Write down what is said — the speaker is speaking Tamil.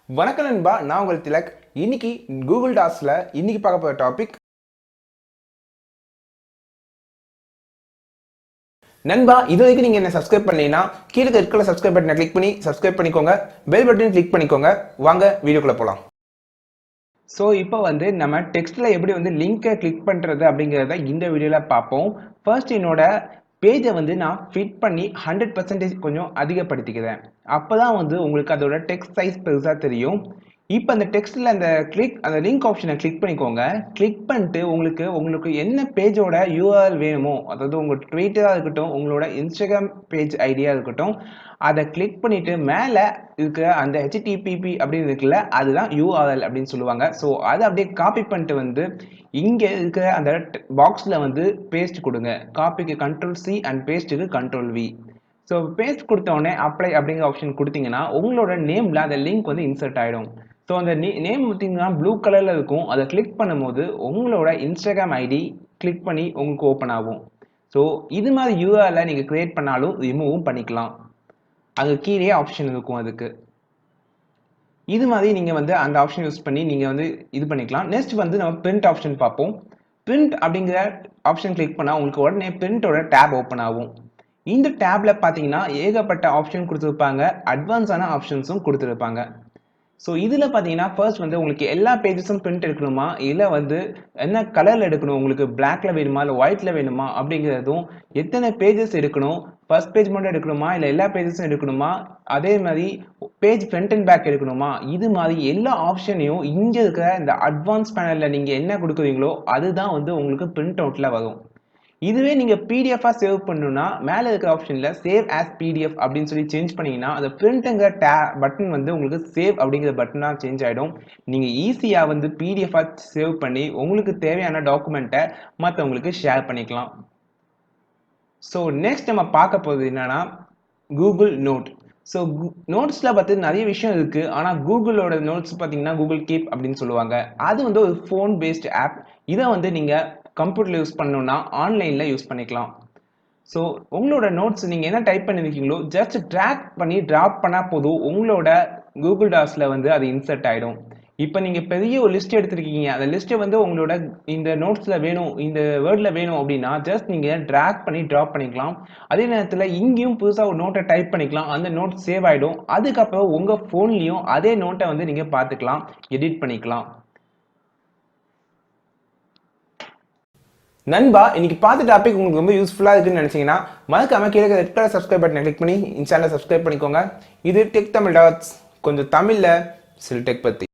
வணக்கம் நண்பா, நான் உங்கள் திலக். இன்னைக்கு கூகுள் டாக்ஸ்ல இன்னைக்கு பார்க்க போகிற டாபிக் நண்பா. இது வரைக்கும் நீங்க என்ன சப்ஸ்கிரைப் பண்ணீங்கன்னா கீழே இருக்கிற சப்ஸ்கிரைப் பட்டனை கிளிக் பண்ணி சப்ஸ்கிரைப் பண்ணிக்கோங்க. பெல் பட்டன் கிளிக் பண்ணிக்கோங்க. வாங்க வீடியோக்குள்ள போலாம். ஸோ இப்போ நம்ம டெக்ஸ்ட்ல எப்படி லிங்கை கிளிக் பண்றது அப்படிங்கிறத இந்த வீடியோல பார்ப்போம். ஃபர்ஸ்ட் என்னோட பேஜை நான் ஃபிட் பண்ணி 100% கொஞ்சம் அதிகப்படுத்திக்கிறேன். அப்பதான் உங்களுக்கு அதோட டெக்ஸ்ட் சைஸ் பெருசா தெரியும். இப்போ அந்த டெக்ஸ்ட்ல அந்த லிங்க் ஆப்ஷனை கிளிக் பண்ணிக்கோங்க. கிளிக் பண்ணிட்டு உங்களுக்கு என்ன பேஜோட யூஆர்எல் வேணுமோ, அதாவது உங்க ட்விட்டரா இருக்கட்டும், உங்களோட இன்ஸ்டாகிராம் பேஜ் ஐடியா இருக்கட்டும், அதை கிளிக் பண்ணிட்டு மேலே இருக்கிற அந்த ஹெச்டிடிபி அப்படின்னு இருக்குல்ல, அதுதான் யூஆர்எல் அப்படின்னு சொல்லுவாங்க. ஸோ அதை அப்படியே காப்பி பண்ணிட்டு இங்கே இருக்கிற அந்த பாக்ஸில் பேஸ்ட் கொடுங்க. காப்பிக்கு கண்ட்ரோல் சி அண்ட் பேஸ்ட்டுக்கு கண்ட்ரோல் வி. ஸோ பேஸ்ட் கொடுத்த உடனே அப்ளை அப்படிங்கிற ஆப்ஷன் கொடுத்தீங்கன்னா உங்களோட நேமில் அந்த லிங்க் இன்சர்ட் ஆகிடும். ஸோ அந்த நேம் பார்த்தீங்கன்னா ப்ளூ கலரில் இருக்கும். அதை கிளிக் பண்ணும்போது உங்களோட இன்ஸ்டாகிராம் ஐடி கிளிக் பண்ணி உங்களுக்கு ஓப்பன் ஆகும். ஸோ இது மாதிரி யூஆர்எல்லை நீங்கள் கிரியேட் பண்ணாலும் ரிமூவும் பண்ணிக்கலாம். அது கீழே ஆப்ஷன் இருக்கும். அதுக்கு இது மாதிரி நீங்கள் அந்த ஆப்ஷன் யூஸ் பண்ணி நீங்கள் இது பண்ணிக்கலாம். நெக்ஸ்ட் நம்ம பிரிண்ட் ஆப்ஷன் பார்ப்போம். பிரிண்ட் அப்படிங்கிற ஆப்ஷன் கிளிக் பண்ணால் உங்களுக்கு உடனே பிரிண்டோட டேப் ஓப்பன் ஆகும். இந்த டேப்ல பார்த்தீங்கன்னா ஏகப்பட்ட ஆப்ஷன் கொடுத்துருப்பாங்க. அட்வான்ஸான ஆப்ஷன்ஸும் கொடுத்துருப்பாங்க. ஸோ இதில் பார்த்தீங்கன்னா ஃபர்ஸ்ட் உங்களுக்கு எல்லா பேஜஸும் பிரிண்ட் எடுக்கணுமா, இல்லை என்ன கலரில் எடுக்கணும், உங்களுக்கு பிளாக்ல வேணுமா இல்லை ஒயிட்ல வேணுமா அப்படிங்கிறதும், எத்தனை பேஜஸ் எடுக்கணும், ஃபர்ஸ்ட் பேஜ் மட்டும் எடுக்கணுமா இல்லை எல்லா பேஜஸும் எடுக்கணுமா, அதே மாதிரி பேஜ் ஃப்ரண்ட் அண்ட் பேக் எடுக்கணுமா, இது மாதிரி எல்லா ஆப்ஷனையும் இங்கே இருக்கிற இந்த அட்வான்ஸ் பேனலில் நீங்கள் என்ன கொடுக்குறீங்களோ அதுதான் உங்களுக்கு பிரிண்ட் அவுட்டில் வரும். இதுவே நீங்க பிடிஎஃபா சேவ் பண்ணணும்னா மேல இருக்க ஆப்ஷன்ல சேவ் ஆஸ் பிடிஎஃப் அப்படின்னு சொல்லி சேஞ்ச் பண்ணீங்கன்னா அந்த பிரிண்ட்ங்கிற பட்டன் உங்களுக்கு சேவ் அப்படிங்கிற பட்டனா சேஞ்ச் ஆயிடும். நீங்க ஈஸியா பிடிஎஃபா சேவ் பண்ணி உங்களுக்கு தேவையான டாக்குமெண்ட்டை மற்றவங்களுக்கு ஷேர் பண்ணிக்கலாம். ஸோ நெக்ஸ்ட் நம்ம பார்க்க போகிறது என்னன்னா கூகுள் நோட். ஸோ நோட்ஸ்ல பார்த்து நிறைய விஷயம் இருக்கு. ஆனால் கூகுளோட நோட்ஸ் பார்த்தீங்கன்னா கூகுள் கீப் அப்படின்னு சொல்லுவாங்க. அது ஒரு ஃபோன் பேஸ்ட் ஆப். இதை நீங்க கம்ப்யூட்டர்ல யூஸ் பண்ணணும்னா ஆன்லைன்ல யூஸ் பண்ணிக்கலாம். ஸோ உங்களோட நோட்ஸ் நீங்க என்ன டைப் பண்ணிருக்கீங்களோ ஜஸ்ட் ட்ராக் பண்ணி டிராப் பண்ணா போதும், உங்களோட கூகுள் டாக்ஸ்ல அது இன்சர்ட் ஆயிடும். இப்போ நீங்க பெரிய ஒரு லிஸ்ட் எடுத்திருக்கீங்க, அந்த லிஸ்ட்டை உங்களோட இந்த நோட்ஸ்ல வேணும், இந்த வேர்ட்ல வேணும் அப்படின்னா ஜஸ்ட் நீங்க டிராக் பண்ணி டிராப் பண்ணிக்கலாம். அதே நேரத்தில் இங்கேயும் புதுசாக ஒரு நோட்டை டைப் பண்ணிக்கலாம். அந்த நோட் சேவ் ஆயிடும். அதுக்கப்புறம் உங்க போன்லயும் அதே நோட்டை நீங்க பார்த்துக்கலாம், எடிட் பண்ணிக்கலாம். நண்பா, இன்னைக்கு பார்த்த டாபிக் உங்களுக்கு ரொம்ப யூஸ்ஃபுல்லாக இருக்குன்னு நினைச்சீங்கன்னா மறக்காம கீழே ரெட் கலர் சப்ஸ்கிரைப் பட்டனை கிளிக் பண்ணி இந்த சேனலை சப்ஸ்கிரைப் பண்ணிக்கோங்க. இது டெக் தமிழ் டாட்ஸ், கொஞ்சம் தமிழில் சில டெக் பற்றி.